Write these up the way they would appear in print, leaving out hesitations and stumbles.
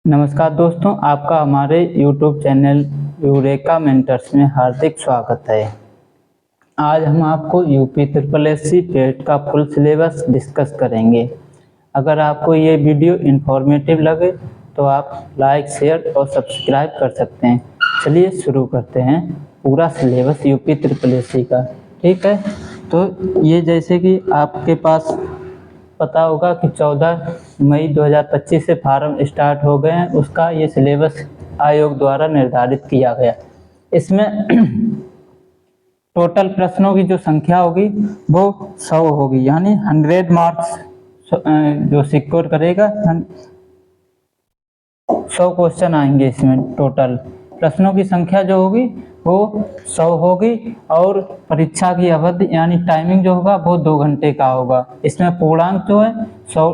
नमस्कार दोस्तों, आपका हमारे YouTube चैनल यूरेका मेंटर्स में हार्दिक स्वागत है। आज हम आपको यूपी ट्रिपल एससी पेट का फुल सिलेबस डिस्कस करेंगे। अगर आपको ये वीडियो इन्फॉर्मेटिव लगे तो आप लाइक, शेयर और सब्सक्राइब कर सकते हैं। चलिए शुरू करते हैं पूरा सिलेबस यूपी ट्रिपल एससी का। ठीक है, तो ये जैसे कि आपके पास पता होगा कि 14 मई 2025 से फार्म स्टार्ट हो गए हैं। उसका ये सिलेबस आयोग द्वारा निर्धारित किया गया। इसमें टोटल प्रश्नों की जो संख्या होगी वो 100 होगी, यानी 100 मार्क्स जो सिक्योर करेगा। 100 क्वेश्चन आएंगे इसमें। टोटल प्रश्नों की संख्या जो होगी वो 100 होगी और परीक्षा की अवधि यानी टाइमिंग जो होगा वो 2 घंटे का होगा। इसमें पूर्णांक जो है 100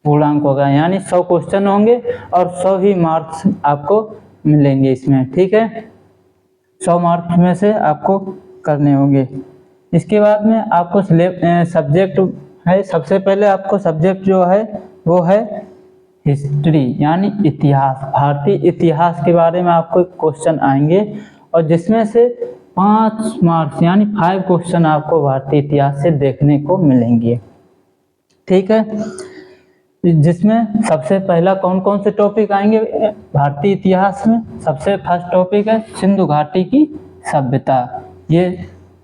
पूर्णांक होगा, यानी 100 क्वेश्चन होंगे और 100 ही मार्क्स आपको मिलेंगे इसमें। ठीक है, 100 मार्क्स में से आपको करने होंगे। इसके बाद में आपको सब्जेक्ट है। सबसे पहले आपको सब्जेक्ट जो है वो है हिस्ट्री, यानी इतिहास। भारतीय इतिहास के बारे में आपको क्वेश्चन आएंगे और जिसमें से 5 मार्क्स यानी 5 क्वेश्चन आपको भारतीय इतिहास से देखने को मिलेंगे। ठीक है, जिसमें सबसे पहला कौन कौन से टॉपिक आएंगे भारतीय इतिहास में। सबसे फर्स्ट टॉपिक है सिंधु घाटी की सभ्यता, ये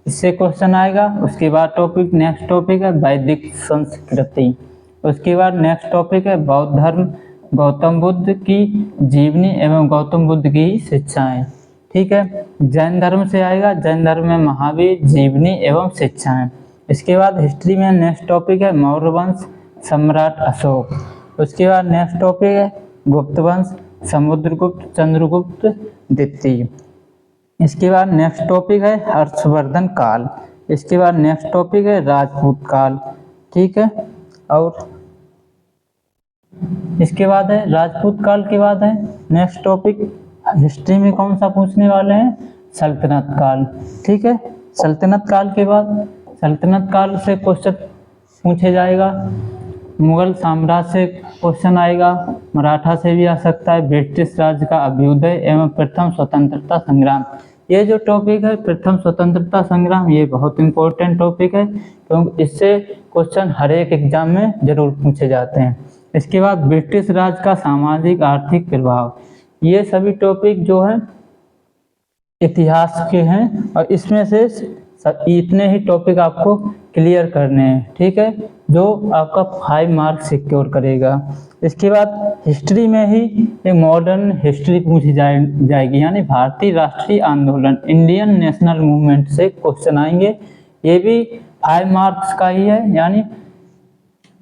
इससे क्वेश्चन आएगा। उसके बाद नेक्स्ट टॉपिक है वैदिक संस्कृति। उसके बाद नेक्स्ट टॉपिक है बौद्ध धर्म, गौतम बुद्ध की जीवनी एवं गौतम बुद्ध की शिक्षाएं। ठीक है, जैन धर्म से आएगा, जैन धर्म में महावीर, जीवनी एवं शिक्षाएं। इसके बाद हिस्ट्री में नेक्स्ट टॉपिक है मौर्य वंश, सम्राट अशोक। उसके बाद नेक्स्ट टॉपिक है गुप्त वंश, समुद्रगुप्त, चंद्रगुप्त द्वितीय। इसके बाद नेक्स्ट टॉपिक है हर्षवर्धन काल। इसके बाद नेक्स्ट टॉपिक है राजपूत काल। ठीक है, और इसके बाद है राजपूत काल के बाद है नेक्स्ट टॉपिक हिस्ट्री में कौन सा पूछने वाले हैं, सल्तनत काल। ठीक है, सल्तनत काल के बाद सल्तनत काल से क्वेश्चन पूछे जाएगा। मुगल साम्राज्य से क्वेश्चन आएगा, मराठा से भी आ सकता है, ब्रिटिश राज का अभ्युदय एवं प्रथम स्वतंत्रता संग्राम। ये जो टॉपिक है प्रथम स्वतंत्रता संग्राम, ये बहुत इंपॉर्टेंट टॉपिक है क्योंकि इससे क्वेश्चन हर एक एग्जाम में जरूर पूछे जाते हैं। इसके बाद ब्रिटिश राज का सामाजिक आर्थिक प्रभाव, ये सभी टॉपिक जो है इतिहास के हैं और इसमें से इतने ही टॉपिक आपको क्लियर करने हैं। ठीक है, जो आपका 5 मार्क्स सिक्योर करेगा। इसके बाद हिस्ट्री में ही एक मॉडर्न हिस्ट्री पूछी जाएगी, यानी भारतीय राष्ट्रीय आंदोलन, इंडियन नेशनल मूवमेंट से क्वेश्चन आएंगे। ये भी 5 मार्क्स का ही है, यानी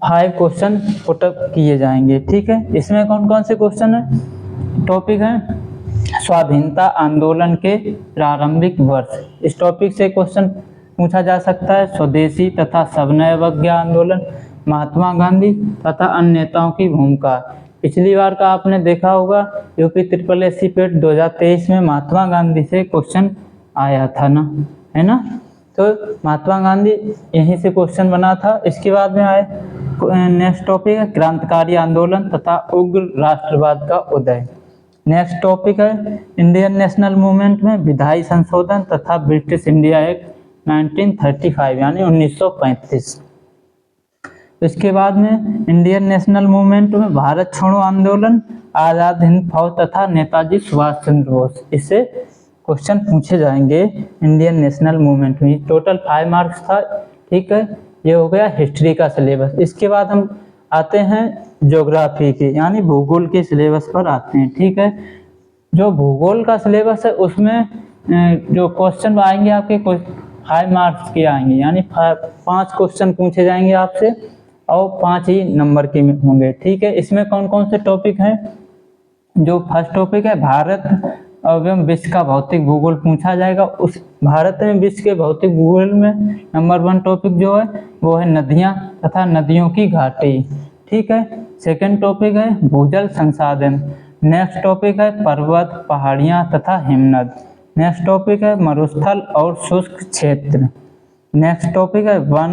5 क्वेश्चन पुटअप किए जाएंगे। ठीक है, इसमें कौन कौन से क्वेश्चन है टॉपिक है स्वाधीनता आंदोलन के प्रारंभिक वर्ष, इस टॉपिक से क्वेश्चन पूछा जा सकता है। स्वदेशी तथा सविनय अवज्ञा आंदोलन, महात्मा गांधी तथा अन्य नेताओं की भूमिका। पिछली बार का आपने देखा होगा यूपी ट्रिपल एससी पेट 2023 में महात्मा गांधी से क्वेश्चन आया था ना, है ना। तो महात्मा गांधी यहीं से क्वेश्चन बना था। इसके बाद में आए नेक्स्ट टॉपिक है क्रांतिकारी आंदोलन तथा उग्र राष्ट्रवाद का उदय। नेक्स्ट टॉपिक है इंडियन नेशनल मूवमेंट में विधायी संशोधन तथा ब्रिटिश इंडिया एक्ट 1935 यानी 1935। इसके बाद में इंडियन नेशनल मूवमेंट में भारत छोड़ो आंदोलन, आजाद हिंद फौज तथा नेताजी सुभाष चंद्र बोस, इससे क्वेश्चन पूछे जाएंगे इंडियन नेशनल मूवमेंट में। टोटल 5 मार्क्स था। ठीक है, ये हो गया हिस्ट्री का सिलेबस। इसके बाद हम आते हैं ज्योग्राफी के यानी भूगोल के सिलेबस पर आते हैं। ठीक है, जो भूगोल का सिलेबस है उसमें जो क्वेश्चन आएंगे आपके 5 मार्क्स के आएंगे, यानी 5 क्वेश्चन पूछे जाएंगे आपसे और 5 ही नंबर के होंगे। ठीक है, इसमें कौन कौन से टॉपिक हैं। जो फर्स्ट टॉपिक है भारत एवं विश्व का भौतिक भूगोल पूछा जाएगा। उस भारत में विश्व के भौतिक भूगोल में नंबर 1 टॉपिक जो है वो है नदियां तथा नदियों की घाटी। ठीक है, सेकंड टॉपिक है भूजल संसाधन। नेक्स्ट टॉपिक है पर्वत, पहाड़ियां तथा हिमनद। नेक्स्ट टॉपिक है मरुस्थल और शुष्क क्षेत्र। नेक्स्ट टॉपिक है वन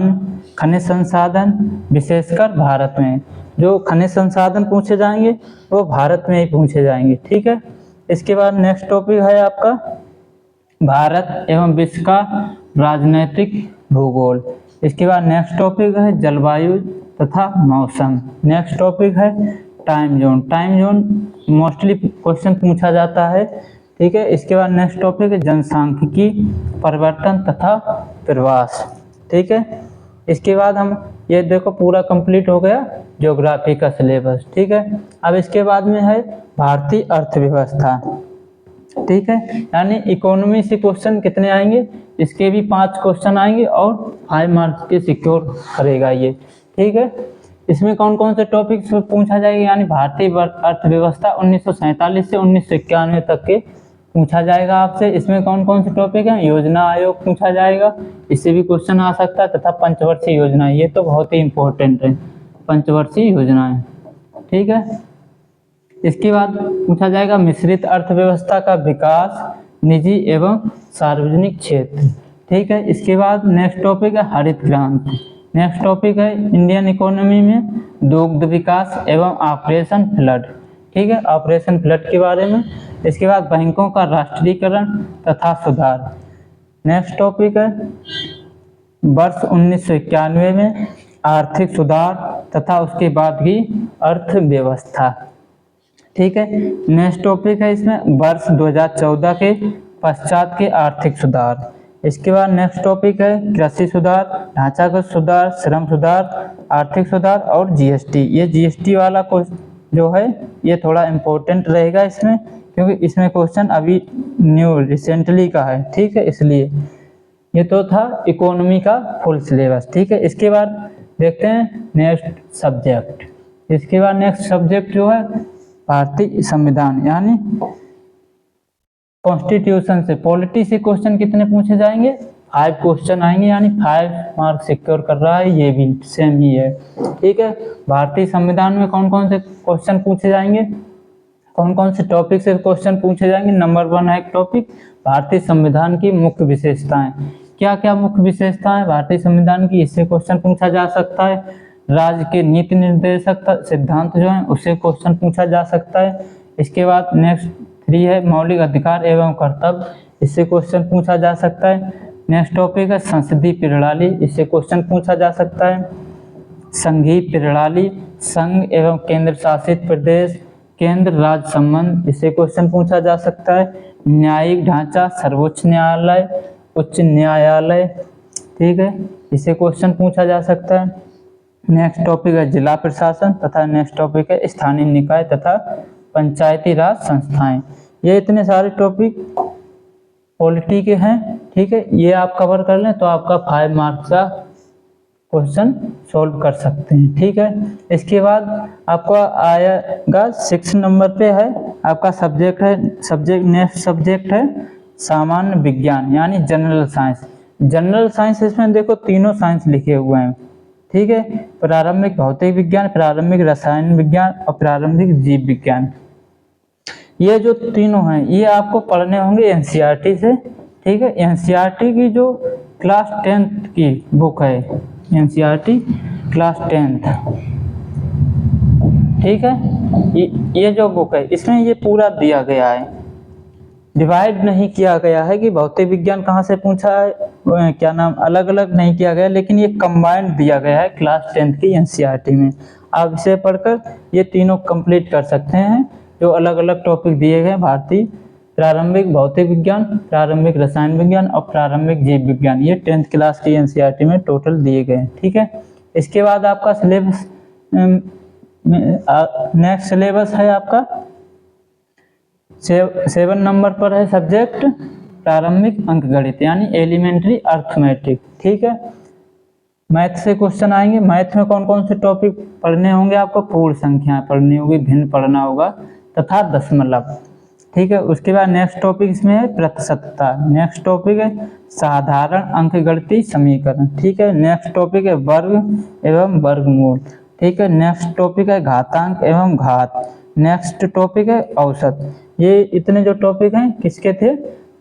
खनिज संसाधन, विशेषकर भारत में। जो खनिज संसाधन पूछे जाएंगे वो भारत में ही पूछे जाएंगे, ठीक है। इसके बाद नेक्स्ट टॉपिक है आपका भारत एवं विश्व का राजनीतिक भूगोल। इसके बाद नेक्स्ट टॉपिक है जलवायु तथा मौसम। नेक्स्ट टॉपिक है time zone. Time zone mostly question पूछा जाता है, ठीक है। इसके बाद नेक्स्ट टॉपिक है जनसांख्यिकी, परिवर्तन तथा प्रवास, ठीक है। इसके बाद हम ये देखो पूरा कंप्लीट हो गया ज्योग्राफी का सिलेबस, ठीक है। अब इसके बाद में है भारतीय अर्थव्यवस्था, ठीक है। यानी इकोनॉमी से क्वेश्चन कितने आएंगे, इसके भी 5 क्वेश्चन आएंगे और 5 मार्क्स के सिक्योर करेगा ये, ठीक है। इसमें कौन कौन से टॉपिक पूछा जाएगा, यानी भारतीय अर्थव्यवस्था 1947 से 1991 तक के पूछा जाएगा आपसे। इसमें कौन कौन से टॉपिक हैं, योजना आयोग पूछा जाएगा, इससे भी क्वेश्चन आ सकता है, तथा पंचवर्षीय योजना, ये तो बहुत ही इंपॉर्टेंट है पंचवर्षीय योजनाएं, ठीक है। इसके बाद पूछा जाएगा मिश्रित अर्थव्यवस्था का विकास, निजी एवं सार्वजनिक क्षेत्र, ठीक है। इसके बाद नेक्स्ट टॉपिक है हरित क्रांति। नेक्स्ट टॉपिक है इंडियन इकोनॉमी में दुग्ध विकास एवं ऑपरेशन फ्लड, ठीक है, ऑपरेशन फ्लड के बारे में। इसके बाद बैंकों का राष्ट्रीयकरण तथा सुधार। नेक्स्ट टॉपिक है वर्ष 1991 में आर्थिक सुधार तथा उसके बाद की अर्थव्यवस्था, ठीक है। नेक्स्ट टॉपिक है इसमें वर्ष 2014 के पश्चात के आर्थिक सुधार। इसके बाद नेक्स्ट टॉपिक है कृषि सुधार, ढांचागत सुधार, श्रम सुधार, आर्थिक सुधार और जीएसटी। ये जीएसटी वाला जो है ये थोड़ा इम्पोर्टेंट रहेगा इसमें, क्योंकि इसमें क्वेश्चन अभी न्यू रिसेंटली का है, ठीक है, इसलिए। ये तो था इकोनॉमी का फुल सिलेबस, ठीक है। इसके बाद देखते हैं नेक्स्ट सब्जेक्ट। इसके बाद नेक्स्ट सब्जेक्ट जो है भारतीय संविधान, यानी कॉन्स्टिट्यूशन से पॉलिटी से क्वेश्चन कितने पूछे जाएंगे, 5 क्वेश्चन आएंगे, यानी 5 मार्क्स सिक्योर कर रहा है, ये भी सेम ही है, ठीक है। भारतीय संविधान में कौन कौन से क्वेश्चन पूछे जाएंगे, कौन कौन से टॉपिक से क्वेश्चन पूछे जाएंगे। नंबर 1 है टॉपिक भारतीय संविधान की मुख्य विशेषताएं। क्या क्या मुख्य विशेषताएं भारतीय संविधान की, इससे क्वेश्चन पूछा जा सकता है। राज्य के नीति निर्देशक सिद्धांत जो है उससे क्वेश्चन पूछा जा सकता है। इसके बाद नेक्स्ट 3 है मौलिक अधिकार एवं कर्तव्य, इससे क्वेश्चन पूछा जा सकता है। नेक्स्ट टॉपिक है संसदीय प्रणाली, इससे क्वेश्चन पूछा जा सकता है। संघीय प्रणाली, संघ एवं केंद्र शासित प्रदेश, केंद्र राज्य संबंध, इससे क्वेश्चन पूछा जा सकता है। न्यायिक ढांचा, सर्वोच्च न्यायालय, उच्च न्यायालय, ठीक है, इससे क्वेश्चन पूछा जा सकता है। नेक्स्ट टॉपिक है जिला प्रशासन तथा नेक्स्ट टॉपिक है स्थानीय निकाय तथा पंचायती राज संस्थाएं। ये इतने सारे टॉपिक पॉलिटी के हैं, ठीक है। ये आप कवर कर लें तो आपका 5 मार्क्स का क्वेश्चन सॉल्व कर सकते हैं, ठीक है। इसके बाद आपको आएगा 6 नंबर पे है आपका नेक्स्ट सब्जेक्ट है सामान्य विज्ञान, यानी जनरल साइंस। जनरल साइंस इसमें देखो तीनों साइंस लिखे हुए हैं, ठीक है। प्रारंभिक भौतिक विज्ञान, प्रारंभिक रसायन विज्ञान और प्रारंभिक जीव विज्ञान। ये जो तीनों हैं ये आपको पढ़ने होंगे एनसीईआरटी से, ठीक है। एनसीईआरटी की जो क्लास 10th की बुक है, एनसीईआरटी क्लास 10th, ठीक है। ये जो बुक है इसमें ये पूरा दिया गया है, डिवाइड नहीं किया गया है कि भौतिक विज्ञान कहाँ से पूछा है, क्या नाम, अलग अलग नहीं किया गया, लेकिन ये कंबाइंड दिया गया है क्लास 10th की एनसीईआरटी में। आप इसे पढ़कर ये तीनों कंप्लीट कर सकते हैं जो अलग अलग टॉपिक दिए गए, भारतीय प्रारंभिक भौतिक विज्ञान, प्रारंभिक रसायन विज्ञान और प्रारंभिक जीव विज्ञान, ये 10th क्लास की एनसीईआरटी में टोटल दिए गए, ठीक है। इसके बाद आपका सिलेबस नेक्स्ट सिलेबस है आपका 7 नंबर पर है सब्जेक्ट प्रारंभिक अंकगणित, यानी एलिमेंट्री अर्थमेटिक, ठीक है। मैथ से क्वेश्चन आएंगे। मैथ में कौन कौन से टॉपिक पढ़ने होंगे आपको, पूर्ण संख्या पढ़नी होगी, भिन्न पढ़ना होगा तथा दशमलव, ठीक है। उसके बाद नेक्स्ट टॉपिक इसमें है प्रतिशतता। नेक्स्ट टॉपिक है साधारण अंकगणितीय समीकरण, ठीक है। नेक्स्ट टॉपिक है वर्ग एवं वर्गमूल, ठीक है। नेक्स्ट टॉपिक है घातांक एवं घात। नेक्स्ट टॉपिक है औसत। ये इतने जो टॉपिक हैं किसके थे,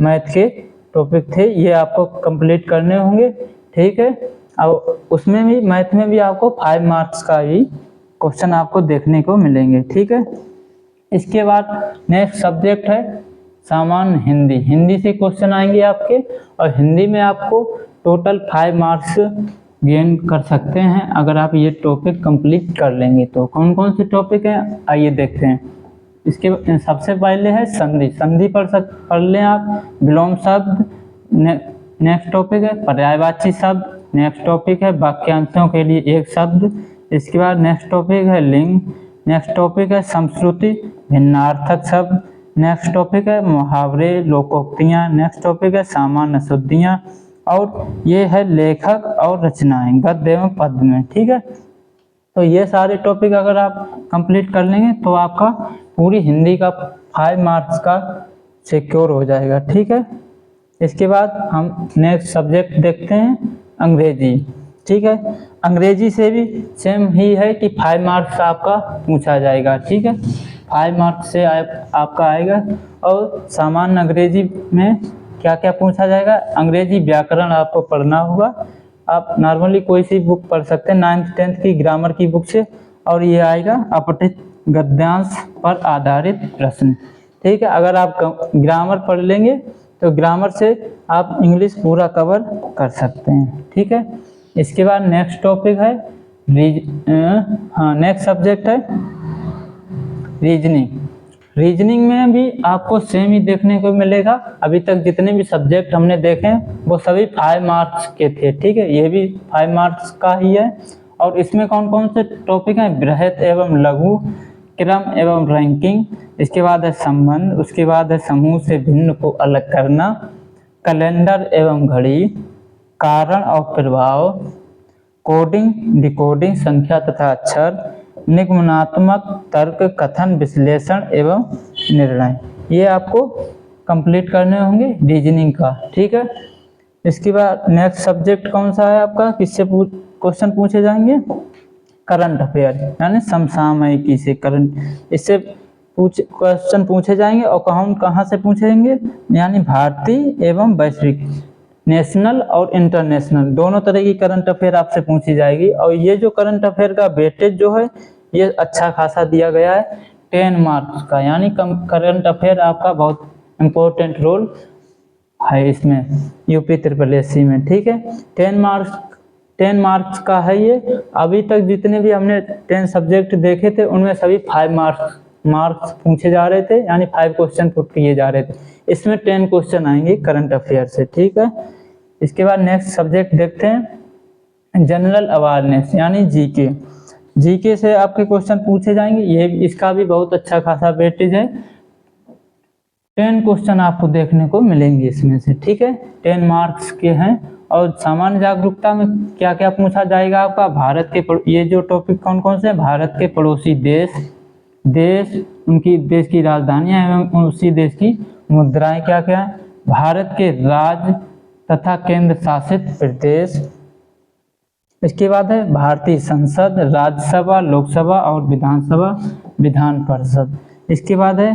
मैथ के टॉपिक थे, ये आपको कंप्लीट करने होंगे। ठीक है। और उसमें भी मैथ में भी आपको 5 मार्क्स का ही क्वेश्चन आपको देखने को मिलेंगे, ठीक है। इसके बाद नेक्स्ट सब्जेक्ट है सामान्य हिंदी। हिंदी से क्वेश्चन आएंगे आपके, और हिंदी में आपको टोटल 5 मार्क्स गेन कर सकते हैं अगर आप ये टॉपिक कंप्लीट कर लेंगे। तो कौन कौन से टॉपिक हैं आइए देखते हैं। इसके सबसे पहले है संधि। संधि पढ़ लें आप। विलोम शब्द नेक्स्ट टॉपिक है। पर्यायवाची शब्द नेक्स्ट टॉपिक है। वाक्यांशों के लिए एक शब्द। इसके बाद नेक्स्ट टॉपिक है लिंग। नेक्स्ट टॉपिक है समश्रुति भिन्नार्थक शब्द। नेक्स्ट टॉपिक है मुहावरे लोकोक्तियाँ। नेक्स्ट टॉपिक है सामान्य शुद्धियाँ। और ये है लेखक और रचनाएं गद्य एवं पद्य में, ठीक है। तो ये सारे टॉपिक अगर आप कंप्लीट कर लेंगे तो आपका पूरी हिंदी का 5 मार्क्स का सिक्योर हो जाएगा, ठीक है। इसके बाद हम नेक्स्ट सब्जेक्ट देखते हैं अंग्रेजी, ठीक है। अंग्रेजी से भी सेम ही है कि 5 मार्क्स आपका पूछा जाएगा, ठीक है। 5 मार्क्स से आपका आएगा। और सामान्य अंग्रेजी में क्या क्या पूछा जाएगा। अंग्रेजी व्याकरण आपको पढ़ना होगा। आप नॉर्मली कोई सी बुक पढ़ सकते हैं 9th 10th की ग्रामर की बुक से, और ये आएगा अपठित गद्यांश पर आधारित प्रश्न, ठीक है। अगर आप ग्रामर पढ़ लेंगे तो ग्रामर से आप इंग्लिश पूरा कवर कर सकते हैं, ठीक है। इसके बाद नेक्स्ट टॉपिक है नेक्स्ट सब्जेक्ट है रीजनिंग। रीजनिंग में भी आपको सेम ही देखने को मिलेगा। अभी तक जितने भी सब्जेक्ट हमने देखे वो सभी 5 मार्क्स के थे, ठीक है। ये भी 5 मार्क्स का ही है। और इसमें कौन कौन से टॉपिक हैं। बृहत एवं लघु, क्रम एवं रैंकिंग, इसके बाद है संबंध, उसके बाद है समूह से भिन्न को अलग करना, कैलेंडर एवं घड़ी, कारण और प्रभाव, कोडिंग डिकोडिंग संख्या तथा अक्षर, निगमनात्मक तर्क, कथन विश्लेषण एवं निर्णय, ये आपको कंप्लीट करने होंगे रीजनिंग का, ठीक है। इसके बाद नेक्स्ट सब्जेक्ट कौन सा है आपका, किससे क्वेश्चन पूछे जाएंगे। करंट अफेयर यानी समसामयिकी से करंट, इससे क्वेश्चन पूछे जाएंगे। और कहाँ से पूछेंगे, यानी भारतीय एवं वैश्विक, नेशनल और इंटरनेशनल दोनों तरह की करंट अफेयर आपसे पूछी जाएगी। और ये जो करंट अफेयर का वेटेज जो है ये अच्छा खासा दिया गया है 10 मार्क्स का, यानी करंट अफेयर आपका बहुत इम्पोर्टेंट रोल है इसमें यूपी SSSC में, ठीक है। 10 मार्क्स का है ये। अभी तक जितने भी हमने 10 सब्जेक्ट देखे थे उनमें सभी 5 मार्क्स पूछे जा रहे थे, यानी 5 क्वेश्चन पुट किए जा रहे थे। इसमें 10 क्वेश्चन आएंगे करंट अफेयर से, ठीक है। इसके बाद नेक्स्ट सब्जेक्ट देखते हैं जनरल अवेयरनेस यानी जीके। जीके से आपके क्वेश्चन पूछे जाएंगे। ये इसका भी बहुत अच्छा खासा वेटेज है। 10 क्वेश्चन आपको देखने को मिलेंगे इसमें से, ठीक है। 10 मार्क्स के हैं। और सामान्य जागरूकता में क्या क्या पूछा जाएगा आपका, भारत के ये जो टॉपिक कौन कौन से हैं, भारत के पड़ोसी देश उनकी देश की राजधानियां एवं उसी देश की मुद्राएं क्या क्या है, भारत के राज्य तथा केंद्र शासित प्रदेश, इसके बाद है भारतीय संसद, राज्यसभा, लोकसभा और विधानसभा, विधान परिषद। इसके बाद है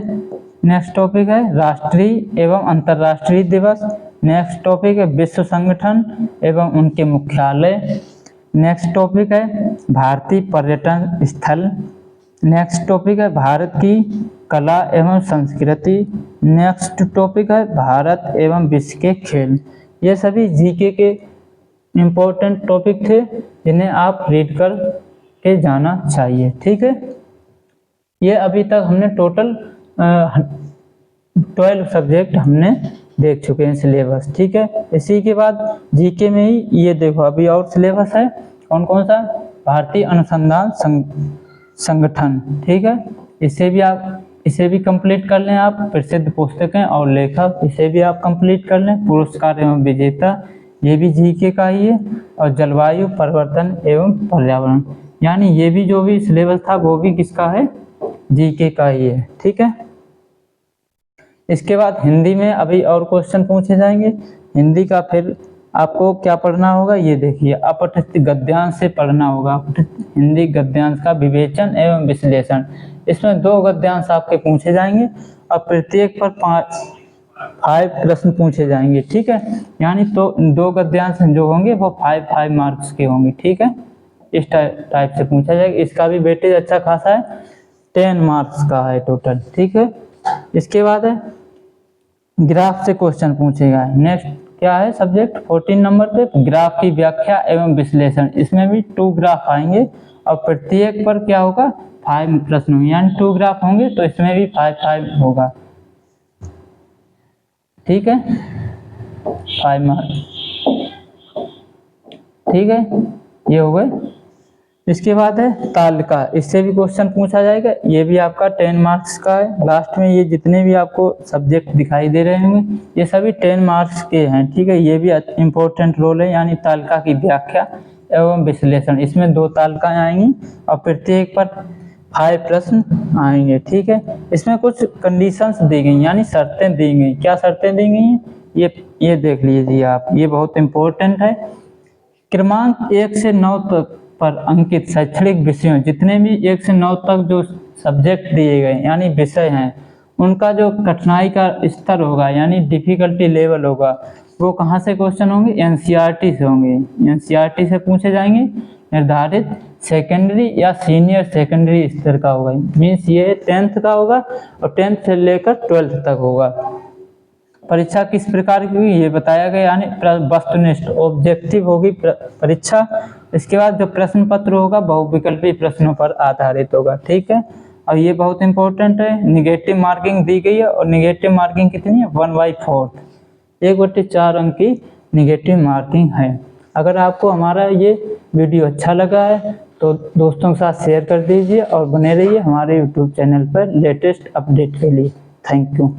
नेक्स्ट टॉपिक है राष्ट्रीय एवं अंतर्राष्ट्रीय दिवस। नेक्स्ट टॉपिक है विश्व संगठन एवं उनके मुख्यालय। नेक्स्ट टॉपिक है भारतीय पर्यटन स्थल। नेक्स्ट टॉपिक है भारत की कला एवं संस्कृति। नेक्स्ट टॉपिक है भारत एवं विश्व के खेल। ये सभी जीके के इम्पोर्टेंट टॉपिक थे जिन्हें आप रीड कर के जाना चाहिए, ठीक है। ये अभी तक हमने टोटल 12 सब्जेक्ट हमने देख चुके हैं सिलेबस, ठीक है। इसी के बाद जीके में ही ये देखो अभी और सिलेबस है कौन कौन सा, भारतीय अनुसंधान संगठन, ठीक है। इसे भी कंप्लीट कर लें आप। प्रसिद्ध पुस्तकें और लेखक, इसे भी आप कंप्लीट कर लें। पुरस्कार एवं विजेता, ये भी जीके का ही है। और जलवायु परिवर्तन एवं पर्यावरण, यानी ये भी जो भी सिलेबस था वो भी किसका है, जीके का ही है, ठीक है। इसके बाद हिंदी में अभी और क्वेश्चन पूछे जाएंगे। हिंदी का फिर आपको क्या पढ़ना होगा, ये देखिए अपठित गद्यांश से पढ़ना होगा। अपठित हिंदी गद्यांश का विवेचन एवं विश्लेषण, इसमें 2 गद्यांश आपके पूछे जाएंगे और प्रत्येक पर 5 प्रश्न पूछे जाएंगे, ठीक है। यानी तो 2 गद्यांश जो होंगे वो 5 मार्क्स के होंगे, ठीक है। इस टाइप से पूछा जाएगा। इसका भी वेटेज अच्छा खासा है, 10 मार्क्स का है टोटल, ठीक है। इसके बाद है ग्राफ से क्वेश्चन पूछेगा। नेक्स्ट क्या है सब्जेक्ट 14 नंबर पे ग्राफ की व्याख्या एवं विश्लेषण। इसमें भी 2 ग्राफ आएंगे और प्रत्येक पर क्या होगा 5 प्रश्न होंगे, यानी 2 ग्राफ होंगे तो इसमें भी 5 होगा, ठीक है। 5 मार्क्स, ठीक है। ये हो गए। इसके बाद है तालिका, इससे भी क्वेश्चन पूछा जाएगा। ये भी आपका 10 मार्क्स का है। लास्ट में ये जितने भी आपको सब्जेक्ट दिखाई दे रहे होंगे ये सभी 10 मार्क्स के हैं, ठीक है। ये भी इम्पोर्टेंट रोल है, यानी तालिका की व्याख्या एवं विश्लेषण। इसमें 2 तालिकाएं आएंगी और प्रत्येक पर 5 प्रश्न आएंगे, ठीक है। इसमें कुछ कंडीशंस दी गई, यानी शर्तें दी गई। क्या शर्तें दी गई हैं ये देख लीजिए आप, ये बहुत इम्पोर्टेंट है। क्रमांक 1 से 9 तक पर अंकित शैक्षणिक विषयों, जितने भी 1 से 9 तक जो सब्जेक्ट दिए गए यानी विषय हैं, उनका जो कठिनाई का स्तर होगा यानी डिफिकल्टी लेवल होगा, वो कहाँ से क्वेश्चन होंगे एनसीईआरटी से होंगे। एनसीईआरटी से पूछे जाएंगे। निर्धारित सेकेंडरी या सीनियर सेकेंडरी स्तर का होगा, मीन्स ये 10th का होगा और 10th से लेकर 12th तक होगा। परीक्षा किस प्रकार की होगी ये बताया गया, यानी वस्तुनिष्ठ ऑब्जेक्टिव होगी परीक्षा। इसके बाद जो प्रश्न पत्र होगा बहुविकल्पी प्रश्नों पर आधारित होगा, ठीक है। और ये बहुत इंपॉर्टेंट है, निगेटिव मार्किंग दी गई है और निगेटिव मार्किंग कितनी है 1/4, 1/4 अंक की निगेटिव मार्किंग है। अगर आपको हमारा ये वीडियो अच्छा लगा है तो दोस्तों के साथ शेयर कर दीजिए और बने रहिए हमारे यूट्यूब चैनल पर लेटेस्ट अपडेट के लिए। Thank you.